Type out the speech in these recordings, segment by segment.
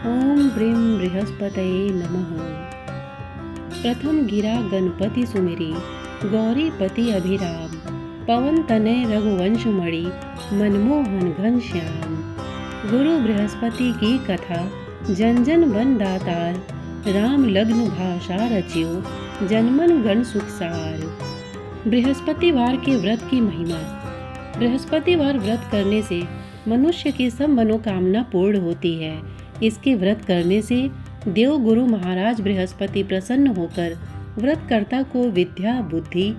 ओम ब्रीं बृहस्पतये नमः। प्रथम गिरा गणपति सुमिरी, गौरीपति अभिराम। पवन तनय रघुवंश मणि, मनमोहन घनश्याम। गुरु बृहस्पति की कथा, जन जन वन दातार। राम लग्न भाषा रचियो, जनमन गण सुखसार। बृहस्पतिवार के व्रत की महिमा। बृहस्पतिवार व्रत करने से मनुष्य की सब मनोकामना पूर्ण होती है। इसके व्रत करने से देव गुरु महाराज बृहस्पति प्रसन्न होकर व्रतकर्ता को विद्या, बुद्धि,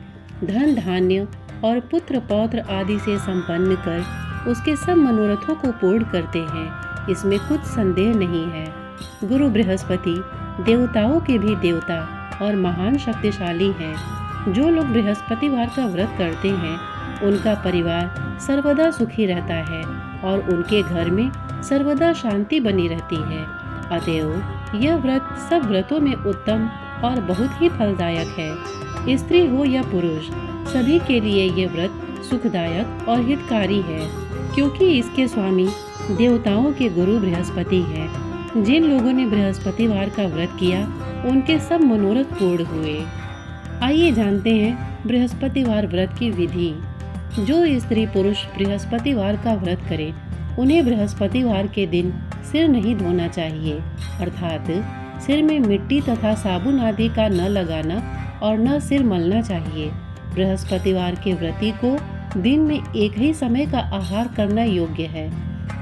धन, धान्य और पुत्र पौत्र आदि से संपन्न कर उसके सब मनोरथों को पूर्ण करते हैं। इसमें कुछ संदेह नहीं है। गुरु बृहस्पति देवताओं के भी देवता और महान शक्तिशाली हैं। जो लोग बृहस्पतिवार का व्रत करते हैं उनका परिवार सर्वदा सुखी रहता है और उनके घर में सर्वदा शांति बनी रहती है। अतएव यह व्रत सब व्रतों में उत्तम और बहुत ही फलदायक है। स्त्री हो या पुरुष, सभी के लिए यह व्रत सुखदायक और हितकारी है, क्योंकि इसके स्वामी देवताओं के गुरु बृहस्पति हैं। जिन लोगों ने बृहस्पतिवार का व्रत किया उनके सब मनोरथ पूर्ण हुए। आइए जानते हैं बृहस्पतिवार व्रत की विधि। जो स्त्री पुरुष बृहस्पतिवार का व्रत करे उन्हें बृहस्पतिवार के दिन सिर नहीं धोना चाहिए, अर्थात सिर में मिट्टी तथा साबुन आदि का न लगाना और न सिर मलना चाहिए। बृहस्पतिवार के व्रती को दिन में एक ही समय का आहार करना योग्य है।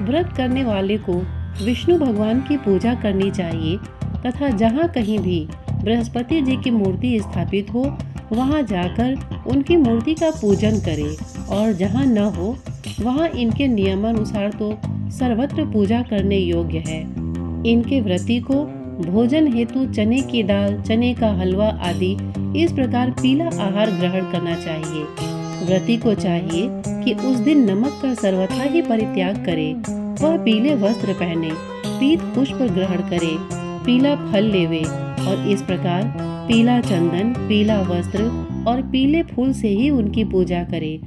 व्रत करने वाले को विष्णु भगवान की पूजा करनी चाहिए तथा जहाँ कहीं भी बृहस्पति जी की मूर्ति स्थापित हो वहाँ जाकर उनकी मूर्ति का पूजन करे, और जहाँ न हो वहाँ इनके नियमानुसार तो सर्वत्र पूजा करने योग्य है। इनके व्रती को भोजन हेतु चने की दाल, चने का हलवा आदि इस प्रकार पीला आहार ग्रहण करना चाहिए। व्रती को चाहिए कि उस दिन नमक का सर्वथा ही परित्याग करे। वह पीले वस्त्र पहने, पीत पुष्प ग्रहण करे, पीला फल लेवे और इस प्रकार पीला चंदन, पीला वस्त्र और पीले फूल से ही उनकी पूजा करे।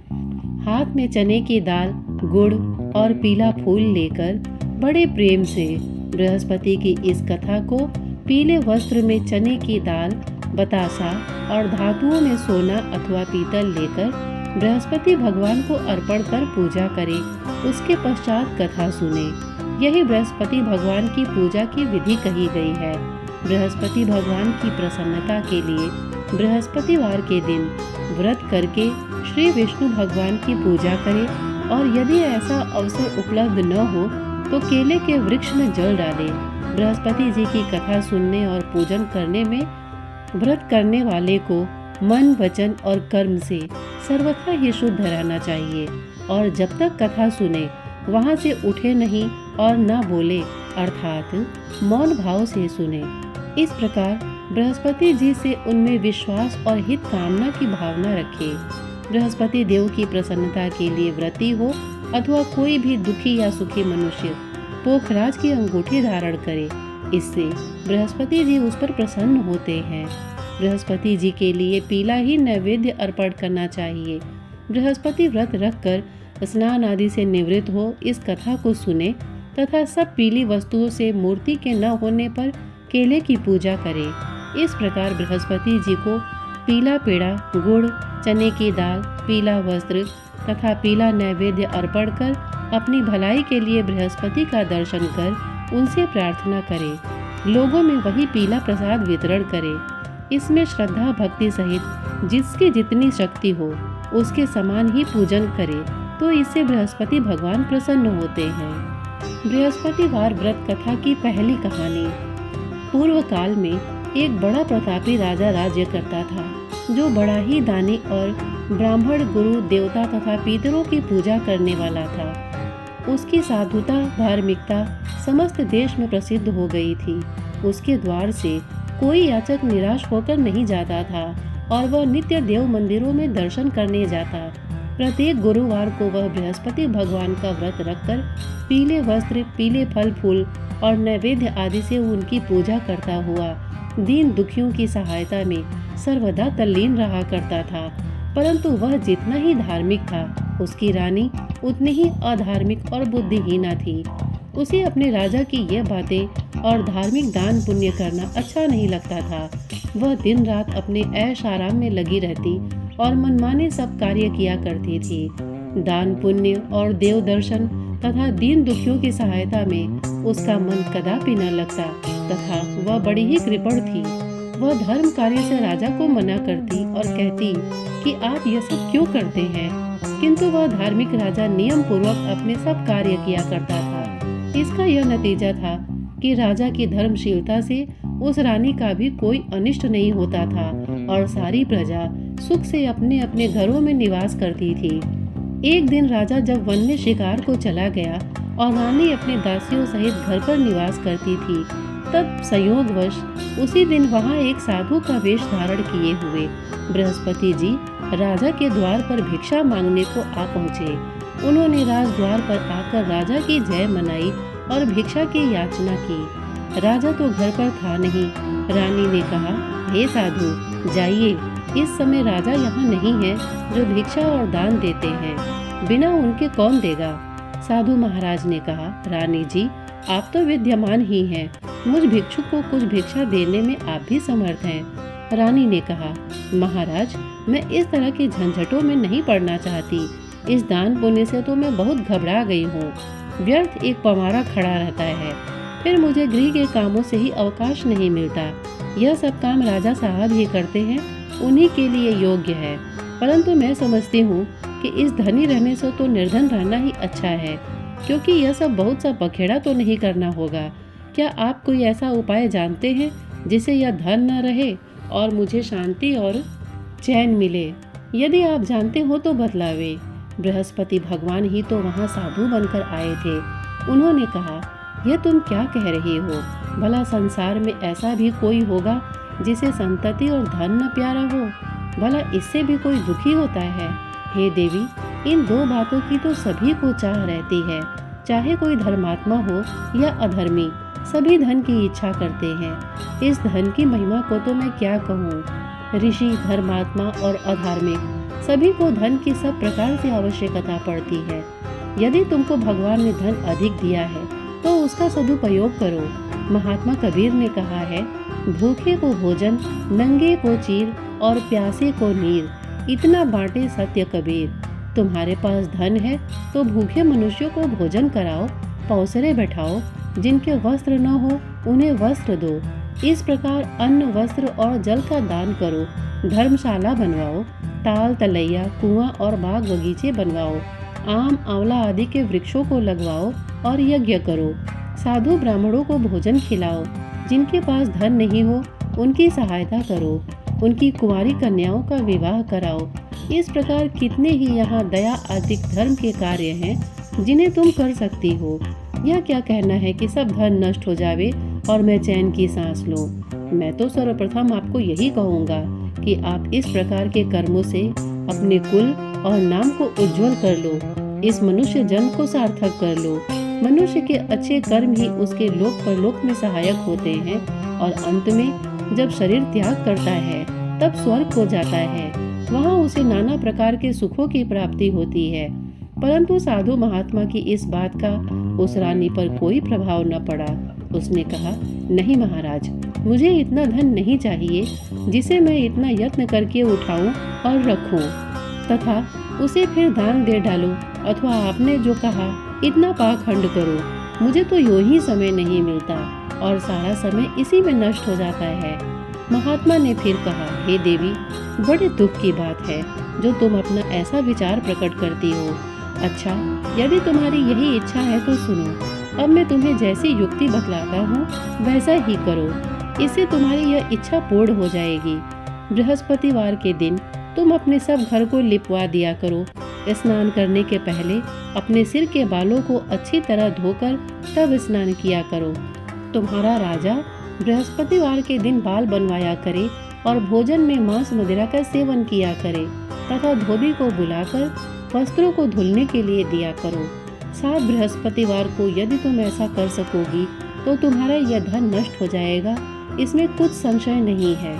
हाथ में चने की दाल, गुड़ और पीला फूल लेकर बड़े प्रेम से बृहस्पति की इस कथा को पीले वस्त्र में चने की दाल, बतासा और धातुओं में सोना अथवा पीतल लेकर बृहस्पति भगवान को अर्पण कर पूजा करे। उसके पश्चात कथा सुने। यही बृहस्पति भगवान की पूजा की विधि कही गई है। बृहस्पति भगवान की प्रसन्नता के लिए बृहस्पतिवार के दिन व्रत करके श्री विष्णु भगवान की पूजा करें, और यदि ऐसा अवसर उपलब्ध न हो तो केले के वृक्ष में जल डालें। बृहस्पति जी की कथा सुनने और पूजन करने में व्रत करने वाले को मन, वचन और कर्म से सर्वथा ही शुद्ध रहना चाहिए, और जब तक कथा सुने वहां से उठे नहीं और न बोले, अर्थात मौन भाव से सुने। इस प्रकार बृहस्पति जी से उनमें विश्वास और हित कामना की भावना रखे। बृहस्पति देव की प्रसन्नता के लिए व्रती हो अथवा कोई भी दुखी या सुखी मनुष्य पोखराज की अंगूठी धारण करे। इससे बृहस्पति जी उस पर प्रसन्न होते हैं। बृहस्पति जी के लिए पीला ही नैवेद्य अर्पण करना चाहिए। बृहस्पति व्रत रखकर स्नान आदि से निवृत्त हो इस कथा को सुने तथा सब पीली वस्तुओं से मूर्ति के न होने पर केले की पूजा करें। इस प्रकार बृहस्पति जी को पीला पेड़ा, गुड़, चने की दाल, पीला वस्त्र तथा पीला नैवेद्य अर्पण कर अपनी भलाई के लिए बृहस्पति का दर्शन कर उनसे प्रार्थना करें। लोगों में वही पीला प्रसाद वितरण करें। इसमें श्रद्धा भक्ति सहित जिसकी जितनी शक्ति हो उसके समान ही पूजन करें, तो इससे बृहस्पति भगवान प्रसन्न होते हैं। बृहस्पतिवार व्रत कथा की पहली कहानी। पूर्व काल में एक बड़ा प्रतापी राजा राज्य करता था, जो बड़ा ही दानी और ब्राह्मण, गुरु, देवता तथा पितरों की पूजा करने वाला था। उसकी साधुता, धार्मिकता समस्त देश में प्रसिद्ध हो गई थी। उसके द्वार से कोई याचक निराश होकर नहीं जाता था और वह नित्य देव मंदिरों में दर्शन करने जाता। प्रत्येक गुरुवार को वह बृहस्पति भगवान का व्रत रखकर पीले वस्त्र, पीले फल फूल और नैवेद्य आदि से उनकी पूजा करता हुआ दीन दुखियों की सहायता में सर्वदा तल्लीन रहा करता था। परंतु वह जितना ही धार्मिक था, उसकी रानी उतनी ही अधार्मिक और बुद्धिहीना थी। उसे अपने राजा की यह बातें और धार्मिक दान पुण्य करना अच्छा नहीं लगता था। वह दिन रात अपने ऐश आराम में लगी रहती और मनमाने सब कार्य किया करती थी। दान पुण्य और देव दर्शन तथा दीन दुखियों की सहायता में उसका मन कदापि न लगता तथा वह बड़ी ही कृपण थी। वह धर्म कार्य से राजा को मना करती और कहती कि आप यह सब क्यों करते हैं, किंतु वह धार्मिक राजा नियम पूर्वक अपने सब कार्य किया करता था। इसका यह नतीजा था कि राजा की धर्मशीलता से उस रानी का भी कोई अनिष्ट नहीं होता था और सारी प्रजा सुख से अपने अपने घरों में निवास करती थी। एक दिन राजा जब वन में शिकार को चला गया और रानी अपने दासियों सहित घर पर निवास करती थी, तब संयोगवश उसी दिन वहां एक साधु का वेश धारण किए हुए बृहस्पति जी राजा के द्वार पर भिक्षा मांगने को आ पहुँचे। उन्होंने राजद्वार पर आकर राजा की जय मनाई और भिक्षा की याचना की। राजा तो घर पर था नहीं। रानी ने कहा, हे साधु जाइए, इस समय राजा यहाँ नहीं है जो भिक्षा और दान देते हैं, बिना उनके कौन देगा। साधु महाराज ने कहा, रानी जी आप तो विद्यमान ही हैं, मुझ भिक्षुक को कुछ भिक्षा देने में आप भी समर्थ हैं। रानी ने कहा, महाराज मैं इस तरह के झंझटों में नहीं पड़ना चाहती। इस दान पुण्य से तो मैं बहुत घबरा गई हूँ। व्यर्थ एक पवारा खड़ा रहता है, फिर मुझे गृह के कामों से ही अवकाश नहीं मिलता। यह सब काम राजा साहब ही करते हैं, उन्हीं के लिए योग्य है। परंतु मैं समझती हूँ कि इस धनी रहने से तो निर्धन रहना ही अच्छा है, क्योंकि यह सब बहुत सा बखेड़ा तो नहीं करना होगा। क्या आप कोई ऐसा उपाय जानते हैं जिससे यह धन न रहे और मुझे शांति और चैन मिले? यदि आप जानते हो तो बतलावे। बृहस्पति भगवान ही तो वहाँ साधु बनकर आए थे। उन्होंने कहा, यह तुम क्या कह रही हो? भला संसार में ऐसा भी कोई होगा जिसे संतति और धन न प्यारा हो? भला इससे भी कोई दुखी होता है? हे देवी, इन दो बातों की तो सभी को चाह रहती है, चाहे कोई धर्मात्मा हो या अधर्मी, सभी धन की इच्छा करते हैं। इस धन की महिमा को तो मैं क्या कहूँ। ऋषि, धर्मात्मा और अधार्मिक सभी को धन की सब प्रकार से आवश्यकता पड़ती है। यदि तुमको भगवान ने धन अधिक दिया है तो उसका सदुपयोग करो। महात्मा कबीर ने कहा है, भूखे को भोजन, नंगे को चीर और प्यासे को नीर, इतना बांटे सत्य कबीर। तुम्हारे पास धन है तो भूखे मनुष्यों को भोजन कराओ, पौसरे बैठाओ, जिनके वस्त्र न हो उन्हें वस्त्र दो। इस प्रकार अन्न, वस्त्र और जल का दान करो। धर्मशाला बनवाओ, ताल तलैया, कुआं और बाग बगीचे बनवाओ। आम, आंवला आदि के वृक्षों को लगवाओ और यज्ञ करो। साधु ब्राह्मणों को भोजन खिलाओ। जिनके पास धन नहीं हो उनकी सहायता करो। उनकी कुंवारी कन्याओं का विवाह कराओ। इस प्रकार कितने ही यहाँ दया आदि धर्म के कार्य हैं जिन्हें तुम कर सकती हो। यह क्या कहना है कि सब धन नष्ट हो जावे और मैं चैन की सांस लूं। मैं तो सर्वप्रथम आपको यही कहूँगा कि आप इस प्रकार के कर्मों से अपने कुल और नाम को उज्जवल कर लो, इस मनुष्य जन्म को सार्थक कर लो। मनुष्य के अच्छे कर्म ही उसके लोक परलोक में सहायक होते हैं और अंत में जब शरीर त्याग करता है तब स्वर्ग को जाता है। वहाँ उसे नाना प्रकार के सुखों की प्राप्ति होती है। परंतु साधु महात्मा की इस बात का उस रानी पर कोई प्रभाव न पड़ा। उसने कहा, नहीं महाराज, मुझे इतना धन नहीं चाहिए जिसे मैं इतना यत्न करके उठाऊं और रखूं तथा उसे फिर दान दे डालूं, अथवा आपने जो कहा इतना पाखंड करो। मुझे तो यूं ही समय नहीं मिलता और सारा समय इसी में नष्ट हो जाता है। महात्मा ने फिर कहा, हे देवी, बड़े दुख की बात है जो तुम अपना ऐसा विचार प्रकट करती हो। अच्छा, यदि तुम्हारी यही इच्छा है तो सुनो। अब मैं तुम्हें जैसी युक्ति बतलाता हूँ वैसा ही करो, इससे तुम्हारी यह इच्छा पूर्ण हो जाएगी। बृहस्पतिवार के दिन तुम अपने सब घर को लिपवा दिया करो। स्नान करने के पहले अपने सिर के बालों को अच्छी तरह धोकर तब स्नान किया करो। तुम्हारा राजा बृहस्पतिवार के दिन बाल बनवाया करे और भोजन में मांस मदिरा का सेवन किया करे तथा धोबी को बुलाकर वस्त्रों को धुलने के लिए दिया करो। 7 बृहस्पतिवार को यदि तुम ऐसा कर सकोगी तो तुम्हारा यह धन नष्ट हो जाएगा, इसमें कुछ संशय नहीं है।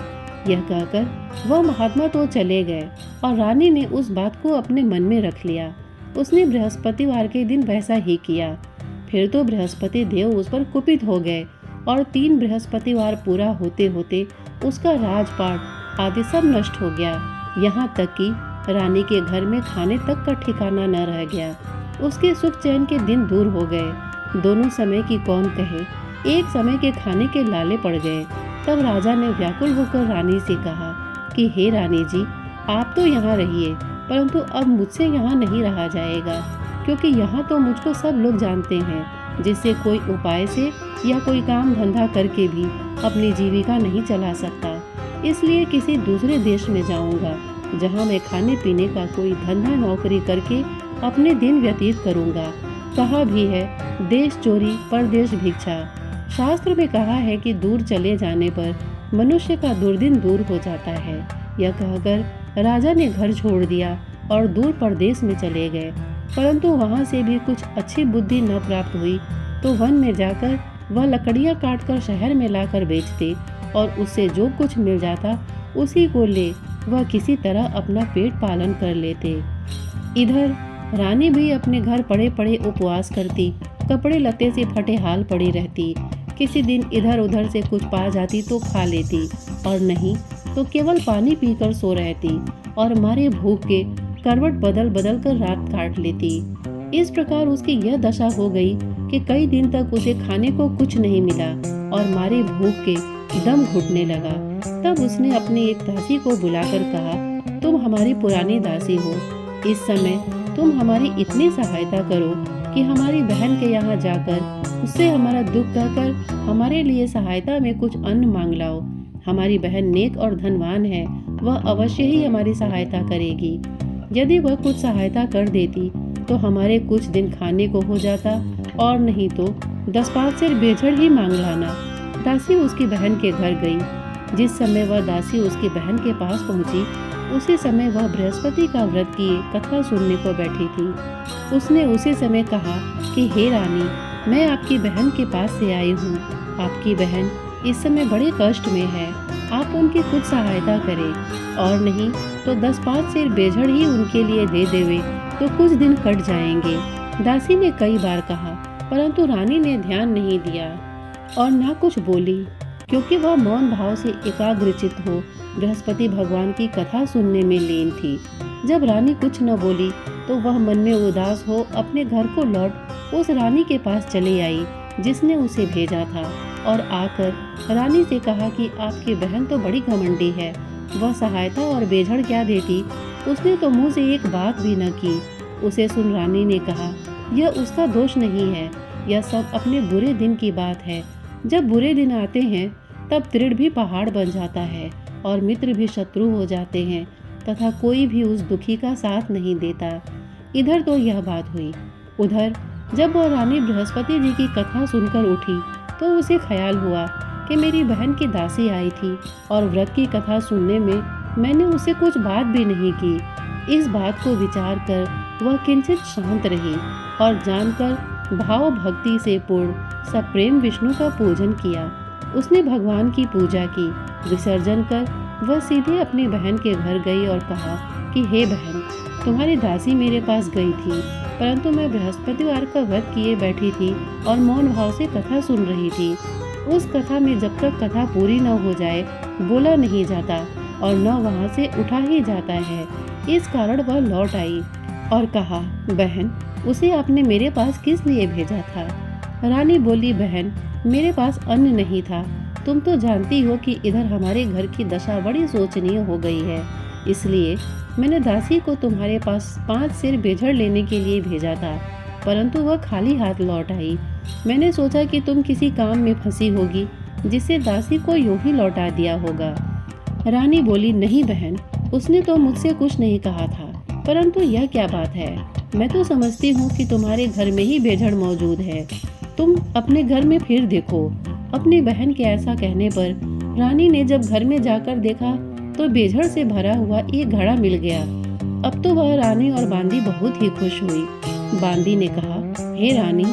यह कहकर वह महात्मा तो चले गए और रानी ने उस बात को अपने मन में रख लिया। उसने बृहस्पतिवार के दिन वैसा ही किया। फिर तो बृहस्पति देव उस पर कुपित हो गए और 3 बृहस्पतिवार पूरा होते होते उसका राजपाट आदि सब नष्ट हो गया। यहाँ तक कि रानी के घर में खाने तक का ठिकाना न रह गया। उसके सुख चैन के दिन दूर हो गए। दोनों समय की कौन कहे, एक समय के खाने के लाले पड़ गए। तब राजा ने व्याकुल होकर रानी से कहा कि हे रानी जी, आप तो यहाँ रहिए, परंतु अब मुझसे यहाँ नहीं रहा जाएगा, क्योंकि यहाँ तो मुझको सब लोग जानते हैं, जिससे कोई उपाय से या कोई काम धंधा करके भी अपनी जीविका नहीं चला सकता। इसलिए किसी दूसरे देश में जाऊंगा, जहाँ मैं खाने पीने का कोई धंधा नौकरी करके अपने दिन व्यतीत करूंगा। कहा भी है, देश चोरी परदेश भिक्षा। शास्त्र में कहा है कि दूर चले जाने पर मनुष्य का दुर्दिन दूर हो जाता है। यह कहकर राजा ने घर छोड़ दिया और दूर परदेश में चले गए। परंतु वहाँ से भी कुछ अच्छी बुद्धि न प्राप्त हुई तो वन में जाकर वह लकड़ियाँ काटकर शहर में लाकर बेचते और उससे जो कुछ मिल जाता उसी को ले वह किसी तरह अपना पेट पालन कर लेते। इधर रानी भी अपने घर पड़े पड़े उपवास करती, कपड़े लत्ते से फटे हाल पड़ी रहती। किसी दिन इधर उधर से कुछ पा जाती तो खा लेती, और नहीं तो केवल पानी पीकर सो रहती और मारे भूख के करवट बदल बदल कर रात काट लेती। इस प्रकार उसकी यह दशा हो गई कि कई दिन तक उसे खाने को कुछ नहीं मिला और मारे भूख के दम घुटने लगा। तब उसने अपनी एक दासी को बुलाकर कहा, तुम हमारी पुरानी दासी हो, इस समय तुम हमारी इतनी सहायता करो कि हमारी बहन के यहाँ जाकर उससे हमारा दुख कहकर हमारे लिए सहायता में कुछ अन्न मांग लाओ। हमारी बहन नेक और धनवान है, वह अवश्य ही हमारी सहायता करेगी। यदि वह कुछ सहायता कर देती तो हमारे कुछ दिन खाने को हो जाता, और नहीं तो 10-5 सेर बेझड़ ही मांग लाना। दासी उसकी बहन के घर गई। जिस समय वह दासी उसकी बहन के पास पहुंची, उसी समय वह बृहस्पति का व्रत किए कथा सुनने को बैठी थी। उसने उसी समय कहा कि हे रानी, मैं आपकी बहन के पास से आई हूँ। आपकी बहन इस समय बड़े कष्ट में है, आप उनकी कुछ सहायता करें, और नहीं तो 10-5 सेर बेझड़ ही उनके लिए दे देवे तो कुछ दिन कट जाएंगे। दासी ने कई बार कहा, परंतु रानी ने ध्यान नहीं दिया और ना कुछ बोली, क्योंकि वह मौन भाव से एकाग्रचित हो बृहस्पति भगवान की कथा सुनने में लीन थी। जब रानी कुछ न बोली तो वह मन में उदास हो अपने घर को लौट उस रानी के पास चली आई जिसने उसे भेजा था, और आकर रानी से कहा कि आपकी बहन तो बड़ी घमंडी है, वह सहायता और बेझड़ क्या देती, उसने तो मुँह से एक बात भी न की। उसे सुन रानी ने कहा, यह उसका दोष नहीं है, यह सब अपने बुरे दिन की बात है। जब बुरे दिन आते हैं तब तृण भी पहाड़ बन जाता है और मित्र भी शत्रु हो जाते हैं, तथा कोई भी उस दुखी का साथ नहीं देता। इधर तो यह बात हुई। उधर जब वह रानी बृहस्पति जी की कथा सुनकर उठी तो उसे ख्याल हुआ कि मेरी बहन की दासी आई थी और व्रत की कथा सुनने में मैंने उसे कुछ बात भी नहीं की। इस बात को विचार कर वह किंचित शांत रही और जानकर भाव भक्ति से पूर्ण सप्रेम विष्णु का पूजन किया। उसने भगवान की पूजा की। विसर्जन कर वह सीधे अपनी बहन के घर गई और कहा कि हे बहन, तुम्हारी दासी मेरे पास गई थी, परंतु मैं बृहस्पतिवार का व्रत किए बैठी थी और मौन भाव से कथा सुन रही थी। उस कथा में जब तक कथा पूरी न हो जाए बोला नहीं जाता और न वहाँ से उठा ही जाता है। इस कारण वह लौट आई और कहा, बहन, उसे आपने मेरे पास किस लिए भेजा था? रानी बोली, बहन, मेरे पास अन्न नहीं था। तुम तो जानती हो कि इधर हमारे घर की दशा बड़ी शोचनीय हो गई है, इसलिए मैंने दासी को तुम्हारे पास 5 सेर बेझड़ लेने के लिए भेजा था, परंतु वह खाली हाथ लौट आई। मैंने सोचा कि तुम किसी काम में फंसी होगी, जिससे दासी को यूं ही लौटा दिया होगा। रानी बोली, नहीं बहन, उसने तो मुझसे कुछ नहीं कहा था, परंतु यह क्या बात है? मैं तो समझती हूँ कि तुम्हारे घर में ही बेझड़ मौजूद है। तुम अपने घर में फिर देखो। अपनी बहन के ऐसा कहने पर रानी ने जब घर में जाकर देखा तो बेझड़ से भरा हुआ एक घड़ा मिल गया। अब तो वह रानी और बांदी बहुत ही खुश हुई। बांदी ने कहा, हे रानी,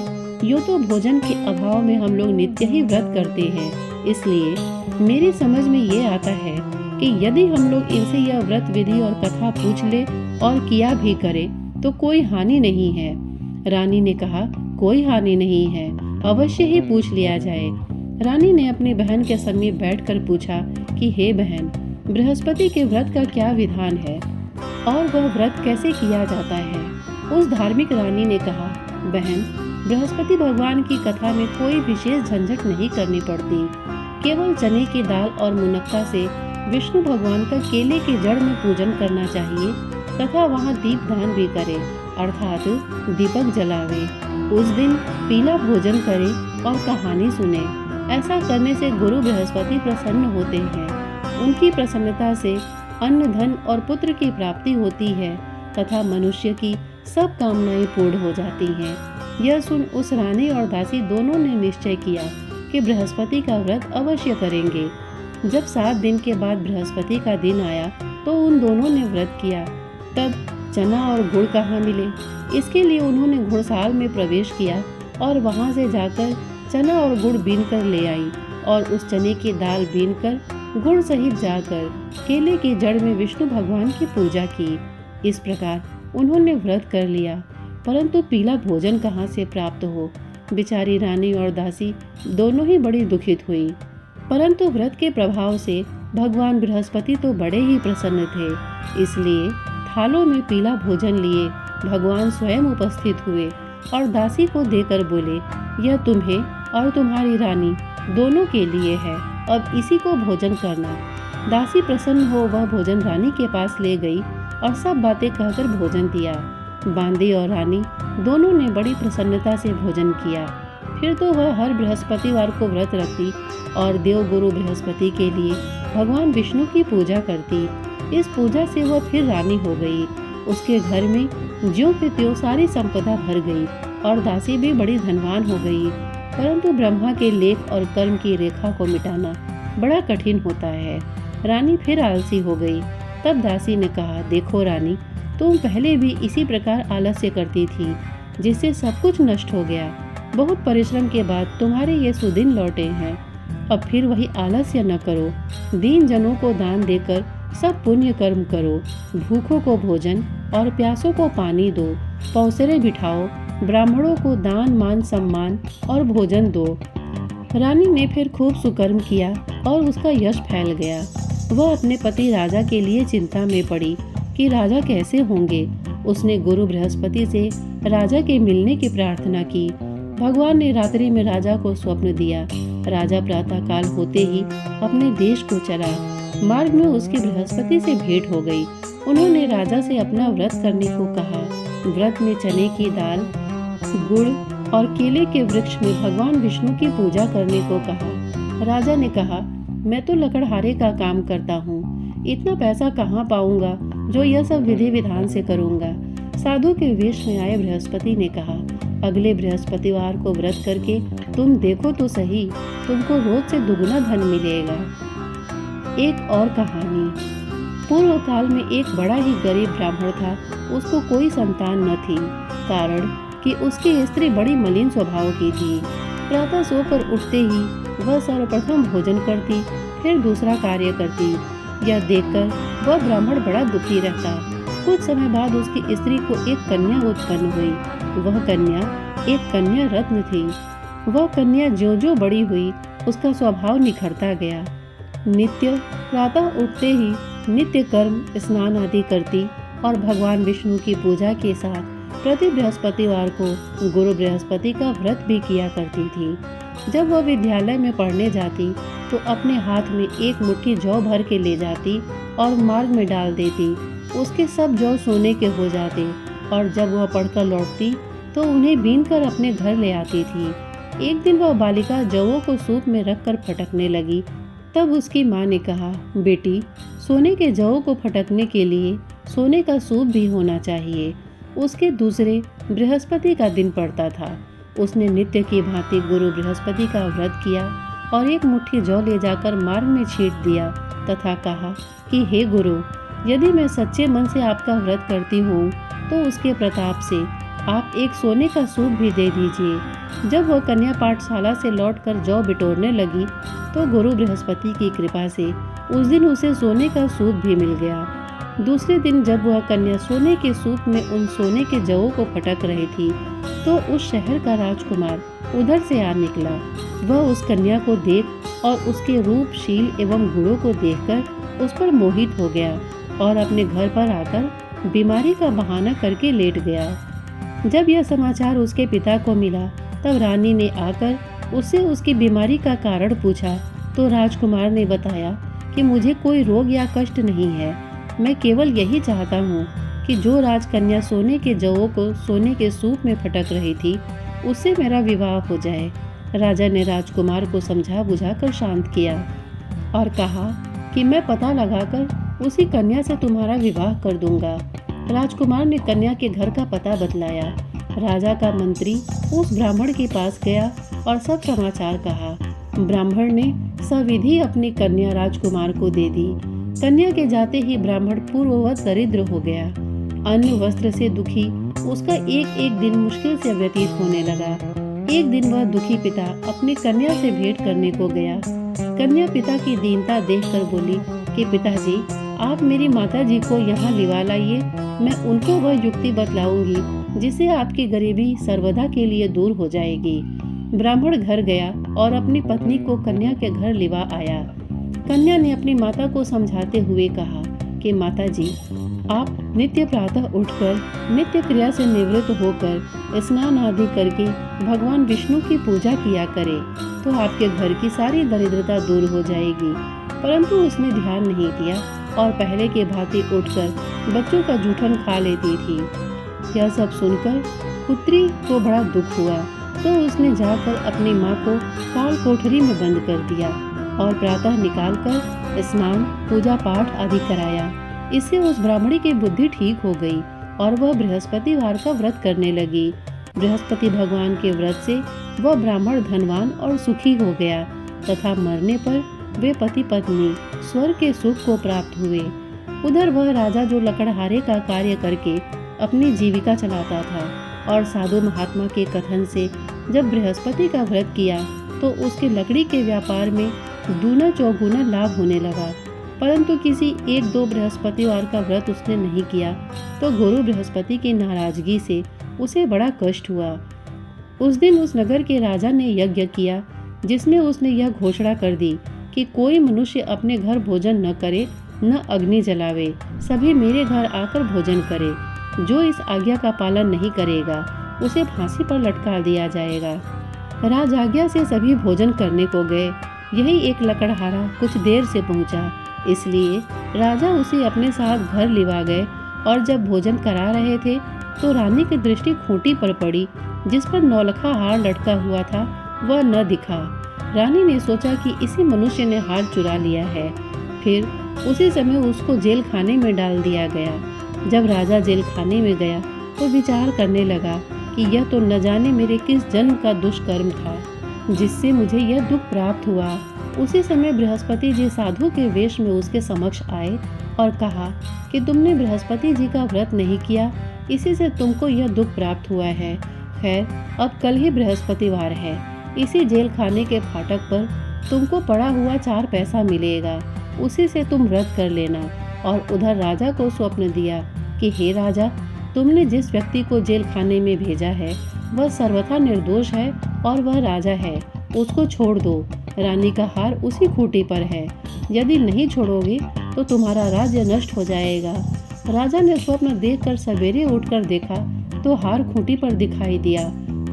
यूँ तो भोजन के अभाव में हम लोग नित्य ही व्रत करते हैं, इसलिए मेरी समझ में ये आता है कि यदि हम लोग इनसे यह व्रत विधि और कथा पूछ ले और किया भी करें तो कोई हानि नहीं है। रानी ने कहा, कोई हानि नहीं है, अवश्य ही पूछ लिया जाए। रानी ने अपनी बहन के समीप बैठकर पूछा कि हे बहन, बृहस्पति के व्रत का क्या विधान है और वह व्रत कैसे किया जाता है। उस धार्मिक रानी ने कहा, बहन, बृहस्पति भगवान की कथा में कोई विशेष झंझट नहीं करनी पड़ती। केवल चने की दाल और मुनक्का से विष्णु भगवान का केले की जड़ में पूजन करना चाहिए तथा वहाँ दीपदान भी करे, अर्थात दीपक जलावे। उस दिन पीला भोजन करे और कहानी सुने। ऐसा करने से गुरु बृहस्पति प्रसन्न होते हैं। उनकी प्रसन्नता से अन्न, धन और पुत्र की प्राप्ति होती है तथा मनुष्य की सब कामनाएं पूर्ण हो जाती हैं। यह सुन उस रानी और दासी दोनों ने निश्चय किया कि बृहस्पति का व्रत अवश्य करेंगे। जब 7 दिन के बाद बृहस्पति का दिन आया तो उन दोनों ने व्रत किया। तब चना और गुड़ कहाँ मिले, इसके लिए उन्होंने घुड़साल में प्रवेश किया और वहां से जाकर चना और गुड़ बीन कर ले आई और उस चने की दाल बीन कर गुड़ सहित जाकर केले की जड़ में विष्णु भगवान की पूजा की। इस प्रकार उन्होंने व्रत कर लिया, परंतु पीला भोजन कहाँ से प्राप्त हो। बेचारी रानी और दासी दोनों ही बड़ी दुखित हुई। परंतु व्रत के प्रभाव से भगवान बृहस्पति तो बड़े ही प्रसन्न थे, इसलिए थालों में पीला भोजन लिए भगवान स्वयं उपस्थित हुए और दासी को देकर बोले, यह तुम्हें और तुम्हारी रानी दोनों के लिए है, अब इसी को भोजन करना। दासी प्रसन्न हो वह भोजन रानी के पास ले गई और सब बातें कहकर भोजन दिया। बांदी और रानी दोनों ने बड़ी प्रसन्नता से भोजन किया। फिर तो वह हर बृहस्पतिवार को व्रत रखती और देवगुरु बृहस्पति के लिए भगवान विष्णु की पूजा करती। इस पूजा से वह फिर रानी हो गई। उसके घर में ज्यों के त्यों सारी संपदा भर गई और दासी भी बड़ी धनवान हो गई। परंतु ब्रह्मा के लेख और कर्म की रेखा को मिटाना बड़ा कठिन होता है। रानी फिर आलसी हो गई। तब दासी ने कहा, देखो रानी, तुम पहले भी इसी प्रकार आलस्य करती थी, जिससे सब कुछ नष्ट हो गया। बहुत परिश्रम के बाद तुम्हारे ये सुदिन लौटे हैं। अब फिर वही आलस्य न करो। दीन जनों को दान देकर सब पुण्य कर्म करो। भूखों को भोजन और प्यासों को पानी दो। पौसरे बिठाओ। ब्राह्मणों को दान, मान, सम्मान और भोजन दो। रानी ने फिर खूब सुकर्म किया और उसका यश फैल गया। वह अपने पति राजा के लिए चिंता में पड़ी कि राजा कैसे होंगे। उसने गुरु बृहस्पति से राजा के मिलने की प्रार्थना की। भगवान ने रात्रि में राजा को स्वप्न दिया। राजा प्रातः काल होते ही अपने देश को चला। मार्ग में उसकी बृहस्पति से भेंट हो गई। उन्होंने राजा से अपना व्रत करने को कहा। व्रत में चने की दाल, गुड़ और केले के वृक्ष में भगवान विष्णु की पूजा करने को कहा। राजा ने कहा, मैं तो लकड़हारे का काम करता हूँ, इतना पैसा कहाँ पाऊंगा जो यह सब विधि विधान से करूंगा। साधु के वेश में आए बृहस्पति ने कहा, अगले बृहस्पतिवार को व्रत करके तुम देखो तो सही, तुमको रोज से दुगुना धन मिलेगा। एक और कहानी। पूर्व काल में एक बड़ा ही गरीब ब्राह्मण था। उसको कोई संतान न थी, कारण कि उसकी स्त्री बड़ी मलिन स्वभाव की थी। प्रातः सोकर उठते ही वह सर्वप्रथम भोजन करती, फिर दूसरा कार्य करती। यह देखकर वह ब्राह्मण बड़ा दुखी रहता। कुछ समय बाद उसकी स्त्री को एक कन्या उत्पन्न हुई। वह कन्या एक कन्या रत्न थी। वह कन्या ज्यों-ज्यों बड़ी हुई, उसका स्वभाव निखरता गया। नित्य प्रातः उठते ही नित्य कर्म, स्नान आदि करती और भगवान विष्णु की पूजा के साथ प्रति बृहस्पतिवार को गुरु बृहस्पति का व्रत भी किया करती थी। जब वह विद्यालय में पढ़ने जाती तो अपने हाथ में एक मुट्ठी जौ भर के ले जाती और मार्ग में डाल देती। उसके सब जौ सोने के हो जाते और जब वह पढ़कर लौटती तो उन्हें बीन कर अपने घर ले आती थी। एक दिन वह बालिका जौओं को सूप में रखकर फटकने लगी। तब उसकी माँ ने कहा, बेटी, सोने के जौओं को फटकने के लिए सोने का सूप भी होना चाहिए। उसके दूसरे बृहस्पति का दिन पड़ता था। उसने नित्य की भांति गुरु बृहस्पति का व्रत किया और एक मुट्ठी जौ ले जाकर मार्ग में छींट दिया तथा कहा कि हे गुरु, यदि मैं सच्चे मन से आपका व्रत करती हूँ तो उसके प्रताप से आप एक सोने का सूप भी दे दीजिए। जब वह कन्या पाठशाला से लौटकर जौ बिटोरने लगी तो गुरु बृहस्पति की कृपा से उस दिन उसे सोने का सूप भी मिल गया। दूसरे दिन जब वह कन्या सोने के सूप में उन सोने के जौओं को फटक रही थी तो उस शहर का राजकुमार उधर से आ निकला। वह उस कन्या को देख और उसके रूप, शील एवं गुणों को देखकर उस पर मोहित हो गया और अपने घर पर आकर बीमारी का बहाना करके लेट गया। जब यह समाचार उसके पिता को मिला तब रानी ने आकर उससे उसकी बीमारी का कारण पूछा तो राजकुमार ने बताया कि मुझे कोई रोग या कष्ट नहीं है, मैं केवल यही चाहता हूँ कि जो राजकन्या सोने के जवों को सोने के सूप में फटक रही थी उससे मेरा विवाह हो जाए। राजा ने राजकुमार को समझा बुझाकर शांत किया और कहा कि मैं पता लगाकर उसी कन्या से तुम्हारा विवाह कर दूंगा। राजकुमार ने कन्या के घर का पता बतलाया। राजा का मंत्री उस ब्राह्मण के पास गया और सब समाचार कहा। ब्राह्मण ने सविधि अपनी कन्या राजकुमार को दे दी। कन्या के जाते ही ब्राह्मण पूर्ववत दरिद्र हो गया। अन्न वस्त्र से दुखी उसका एक एक दिन मुश्किल से व्यतीत होने लगा। एक दिन वह दुखी पिता अपनी कन्या से भेंट करने को गया। कन्या पिता की दीनता देखकर बोली कि पिताजी, आप मेरी माताजी को यहाँ लिवा लाइए, मैं उनको वह युक्ति बतलाऊंगी जिससे आपकी गरीबी सर्वदा के लिए दूर हो जाएगी। ब्राह्मण घर गया और अपनी पत्नी को कन्या के घर लिवा आया। कन्या ने अपनी माता को समझाते हुए कहा कि माताजी, आप नित्य प्रातः उठकर नित्य क्रिया से निवृत्त होकर स्नान आदि करके भगवान विष्णु की पूजा किया करें तो आपके घर की सारी दरिद्रता दूर हो जाएगी। परंतु उसने ध्यान नहीं दिया और पहले के भांति उठकर बच्चों का जूठन खा लेती थी। यह सब सुनकर पुत्री को बड़ा दुख हुआ तो उसने जाकर अपनी माँ को काल कोठरी में बंद कर दिया और प्रातः निकालकर स्नान, पूजा पाठ आदि कराया। इससे उस ब्राह्मणी की बुद्धि ठीक हो गई और वह बृहस्पतिवार का व्रत करने लगी। बृहस्पति भगवान के व्रत से वह ब्राह्मण धनवान और सुखी हो गया तथा मरने पर वे पति पत्नी स्वर्ग के सुख को प्राप्त हुए। उधर वह राजा जो लकड़हारे का कार्य करके अपनी जीविका चलाता था और साधु महात्मा के कथन से जब बृहस्पति का व्रत किया तो उसके लकड़ी के व्यापार में दूना चौगुना लाभ होने लगा। परंतु किसी एक दो बृहस्पतिवार का व्रत उसने नहीं किया तो गुरु बृहस्पति की नाराजगी से उसे बड़ा कष्ट हुआ। उस दिन उस नगर के राजा ने यज्ञ किया जिसमें उसने यह घोषणा कर दी कि कोई मनुष्य अपने घर भोजन न करे, न अग्नि जलावे, सभी मेरे घर आकर भोजन करे। जो इस आज्ञा का पालन नहीं करेगा उसे फांसी पर लटका दिया जाएगा। राजआज्ञा से सभी भोजन करने को गए। यही एक लकड़हारा कुछ देर से पहुंचा, इसलिए राजा उसे अपने साथ घर लिवा गए और जब भोजन करा रहे थे तो रानी की दृष्टि खूंटी पर पड़ी जिस पर नौलखा हार लटका हुआ था, वह न दिखा। रानी ने सोचा कि इसी मनुष्य ने हार चुरा लिया है। फिर उसी समय उसको जेल खाने में डाल दिया गया। जब राजा जेल खाने में गया तो विचार करने लगा कि यह तो न जाने मेरे किस जन्म का दुष्कर्म था जिससे मुझे यह दुख प्राप्त हुआ। उसी समय बृहस्पति जी साधु के वेश में उसके समक्ष आए और कहा कि तुमने बृहस्पति जी का व्रत नहीं किया, इसी से तुमको यह दुख प्राप्त हुआ है। खैर, अब कल ही बृहस्पतिवार है, इसी जेल खाने के फाटक पर तुमको पड़ा हुआ 4 पैसा मिलेगा, उसी से तुम व्रत कर लेना। और उधर राजा को स्वप्न दिया कि हे राजा, तुमने जिस व्यक्ति को जेल खाने में भेजा है वह सर्वथा निर्दोष है और वह राजा है, उसको छोड़ दो। रानी का हार उसी खूंटी पर है, यदि नहीं छोड़ोगे तो तुम्हारा राज्य नष्ट हो जाएगा। राजा ने स्वप्न देखकर सवेरे उठकर देखा तो हार खूंटी पर दिखाई दिया।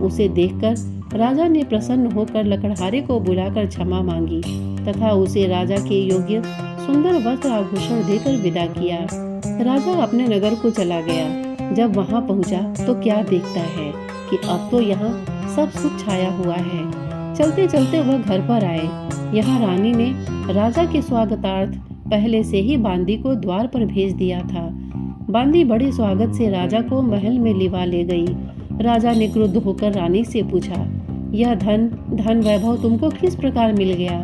उसे देखकर राजा ने प्रसन्न होकर लकड़हारे को बुलाकर क्षमा मांगी तथा उसे राजा के योग्य सुंदर वस्त्र आभूषण देकर विदा किया। राजा अपने नगर को चला गया। जब वहां पहुंचा तो क्या देखता है कि अब तो यहाँ सब सुख छाया हुआ है। चलते चलते वह घर पर आए। यहाँ रानी ने राजा के स्वागतार्थ पहले से ही बांदी को द्वार पर भेज दिया था। बांदी बड़े स्वागत से राजा को महल में लिवा ले गई। राजा ने क्रुद्ध होकर रानी से पूछा, यह धन वैभव तुमको किस प्रकार मिल गया?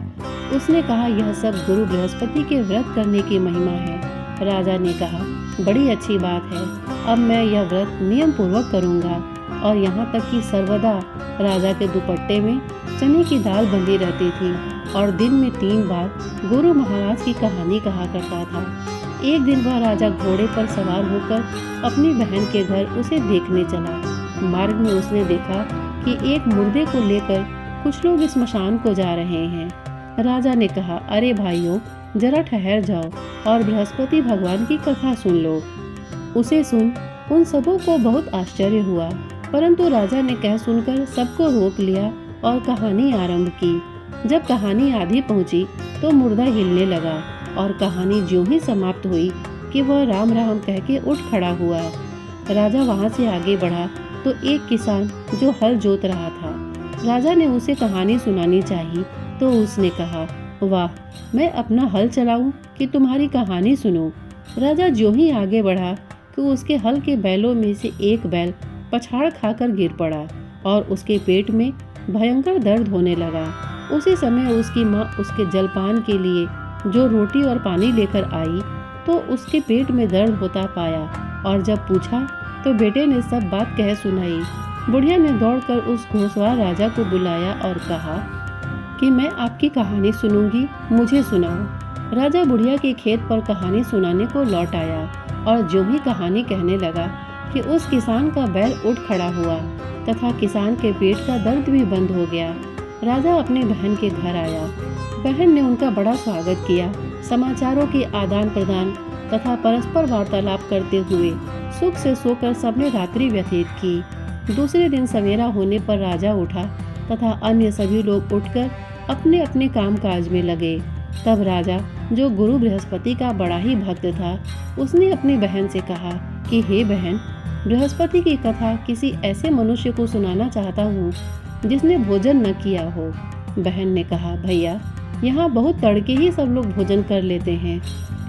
उसने कहा, यह सब गुरु बृहस्पति के व्रत करने की महिमा है। राजा ने कहा, बड़ी अच्छी बात है, अब मैं यह व्रत नियम पूर्वक करूँगा। और यहाँ तक कि सर्वदा राजा के दुपट्टे में चने की दाल बंधी रहती थी और दिन में 3 बार गुरु महाराज की कहानी कहा करता था। एक दिन वह राजा घोड़े पर सवार होकर अपनी बहन के घर उसे देखने चला। मार्ग में उसने देखा कि एक मुर्दे को लेकर कुछ लोग स्मशान को जा रहे हैं। राजा ने कहा, अरे भाइयों, जरा ठहर जाओ और बृहस्पति भगवान की कथा सुन लो। उसे सुन उन सबों को बहुत आश्चर्य हुआ, परंतु राजा ने कह सुनकर सबको रोक लिया और कहानी आरंभ की। जब कहानी आधी पहुंची तो मुर्दा हिलने लगा और कहानी ज्यों ही समाप्त हुई कि वह राम राम कह के उठ खड़ा हुआ। राजा वहां से आगे बढ़ा तो एक किसान जो हल जोत रहा था, राजा ने उसे कहानी सुनानी चाहिए तो उसने कहा, वाह, मैं अपना हल चलाऊं कि तुम्हारी कहानी सुनूं। राजा ज्यों ही आगे बढ़ा कि उसके हल के बैलों में से एक बैल पछाड़ खाकर गिर पड़ा और उसके पेट में भयंकर दर्द होने लगा। उसी समय उसकी माँ उसके जलपान के लिए जो रोटी और पानी लेकर आई तो उसके पेट में दर्द होता पाया और जब पूछा तो बेटे ने सब बात कह सुनाई। बुढ़िया ने दौड़कर उस घोड़सवार राजा को बुलाया और कहा कि मैं आपकी कहानी सुनूंगी, मुझे सुनाओ। राजा बुढ़िया के खेत पर कहानी सुनाने को लौट आया और जो ही कहानी कहने लगा कि उस किसान का बैल उठ खड़ा हुआ तथा किसान के पेट का दर्द भी बंद हो गया। राजा अपने बहन के घर आया। बहन ने उनका बड़ा स्वागत किया। समाचारों के आदान प्रदान तथा परस्पर वार्तालाप करते हुए सुख से सोकर सबने रात्रि व्यतीत की। दूसरे दिन सवेरा होने पर राजा उठा तथा अन्य सभी लोग उठकर अपने अपने कामकाज में लगे। तब राजा, जो गुरु बृहस्पति का बड़ा ही भक्त था, उसने अपनी बहन से कहा कि हे बहन, बृहस्पति की कथा किसी ऐसे मनुष्य को सुनाना चाहता हूँ जिसने भोजन न किया हो। बहन ने कहा, भैया, यहाँ बहुत तड़के ही सब लोग भोजन कर लेते हैं,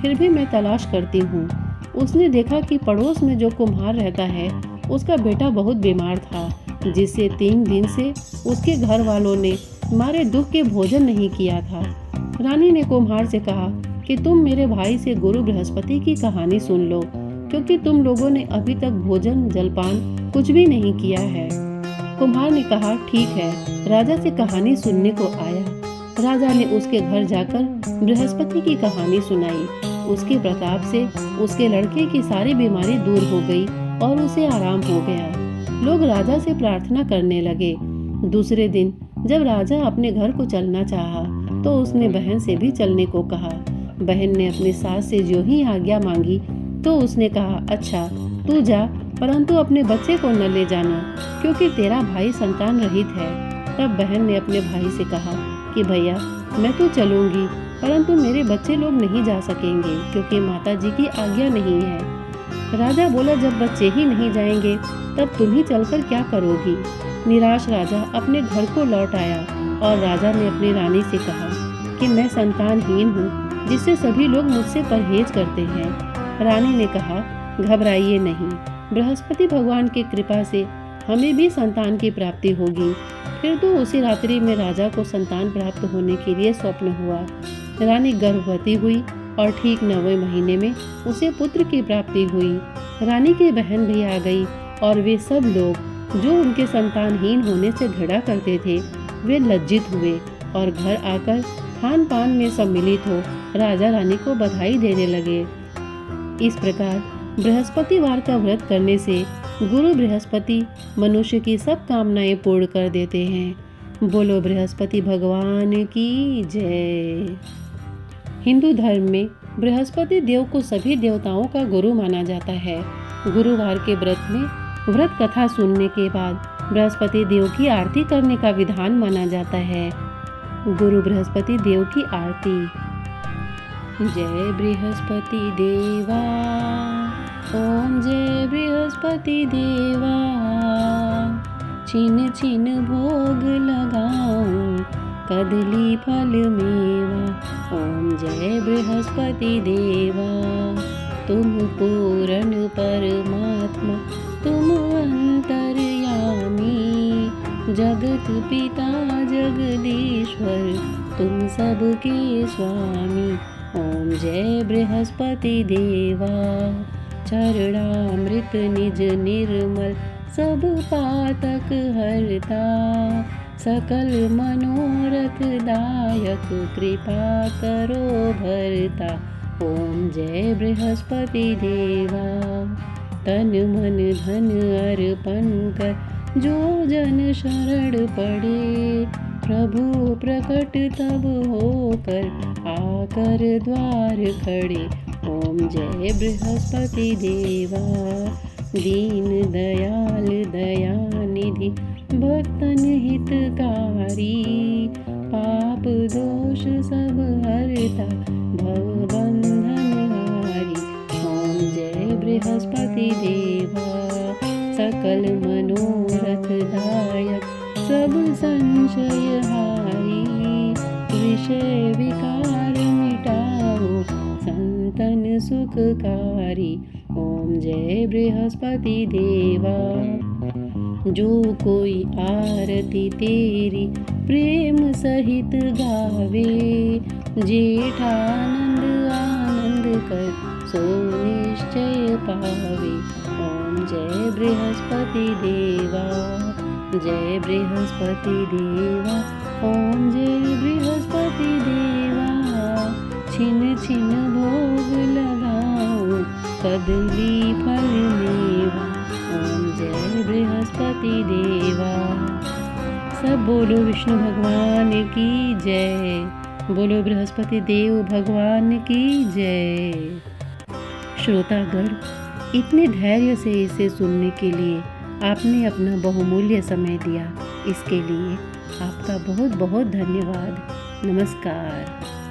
फिर भी मैं तलाश करती हूँ। उसने देखा कि पड़ोस में जो कुम्हार रहता है उसका बेटा बहुत बीमार था, जिससे 3 दिन से उसके घर वालों ने मारे दुख के भोजन नहीं किया था। रानी ने कुम्हार से कहा कि तुम मेरे भाई से गुरु बृहस्पति की कहानी सुन लो, क्योंकि तुम लोगों ने अभी तक भोजन जलपान कुछ भी नहीं किया है। कुम्हार ने कहा, ठीक है। राजा से कहानी सुनने को आया। राजा ने उसके घर जाकर बृहस्पति की कहानी सुनाई। उसके प्रताप से उसके लड़के की सारी बीमारी दूर हो गई और उसे आराम हो गया। लोग राजा से प्रार्थना करने लगे। दूसरे दिन जब राजा अपने घर को चलना चाहा तो उसने बहन से भी चलने को कहा। बहन ने अपनी सास से जो ही आज्ञा मांगी तो उसने कहा, अच्छा तू जा, परंतु अपने बच्चे को न ले जाना, क्योंकि तेरा भाई संतान रहित है। तब बहन ने अपने भाई से कहा कि भैया, मैं तो चलूंगी, परंतु मेरे बच्चे लोग नहीं जा सकेंगे, क्योंकि माता जी की आज्ञा नहीं है। राजा बोला, जब बच्चे ही नहीं जाएंगे तब तुम ही चलकर क्या करोगी। निराश राजा अपने घर को लौट आया और राजा ने अपनी रानी से कहा कि मैं संतानहीन हूँ, जिससे सभी लोग मुझसे परहेज करते हैं। रानी ने कहा, घबराइए नहीं, बृहस्पति भगवान की कृपा से हमें भी संतान की प्राप्ति होगी। फिर तो उसी रात्रि में राजा को संतान प्राप्त होने के लिए स्वप्न हुआ। रानी गर्भवती हुई और ठीक 9वें महीने में उसे पुत्र की प्राप्ति हुई। रानी की बहन भी आ गई और वे सब लोग जो उनके संतानहीन होने से घृणा करते थे, वे लज्जित हुए और घर आकर खान पान में सम्मिलित हो राजा रानी को बधाई देने लगे। इस प्रकार बृहस्पतिवार का व्रत करने से गुरु बृहस्पति मनुष्य की सब कामनाएं पूर्ण कर देते हैं। बोलो बृहस्पति भगवान की जय। हिंदू धर्म में बृहस्पति देव को सभी देवताओं का गुरु माना जाता है। गुरुवार के व्रत में व्रत कथा सुनने के बाद बृहस्पति देव की आरती करने का विधान माना जाता है। गुरु बृहस्पति देव की आरती। जय बृहस्पति देवा, ओम जय बृहस्पति देवा। छिन छिन भोग लगाऊं, कदली फल मेवा। ओम जय बृहस्पति देवा। तुम पूर्ण परमात्मा, तुम अंतर्यामी, जगत पिता जगदीश्वर, तुम सबके स्वामी। ओम जय बृहस्पति देवा। चरणामृत निज निर्मल, सब पातक हरता, सकल मनोरथ दायक, कृपा करो भरता। ओम जय बृहस्पति देवा। तन मन धन अर्पण कर, जो जन शरण पड़े, प्रभु प्रकट तब होकर आकर द्वार खड़े। ओम जय बृहस्पति देवा, दीन दयाल दयानिधि, भक्तन हितकारी, पाप दोष सब हरता, भव बंधन हारी। ओम जय बृहस्पति देवा, सकल मनोरथ दायक, सब संशय हारी, विषय विकार मिटाओ, संतन सुखकारी। ओम जय बृहस्पति देवा, जो कोई आरती तेरी प्रेम सहित गावे, जेठानंद आनंद कर सो निश्चय पावे। ओम जय बृहस्पति देवा, जय बृहस्पति देवा, ओम जय बृहस्पति देवा। छिन छिन भोग लगाओ, कदली फल मेवा। ओम जय बृहस्पति देवा। सब बोलो विष्णु भगवान की जय, बोलो बृहस्पति देव भगवान की जय। श्रोतागण, इतने धैर्य से इसे सुनने के लिए आपने अपना बहुमूल्य समय दिया, इसके लिए आपका बहुत बहुत धन्यवाद। नमस्कार।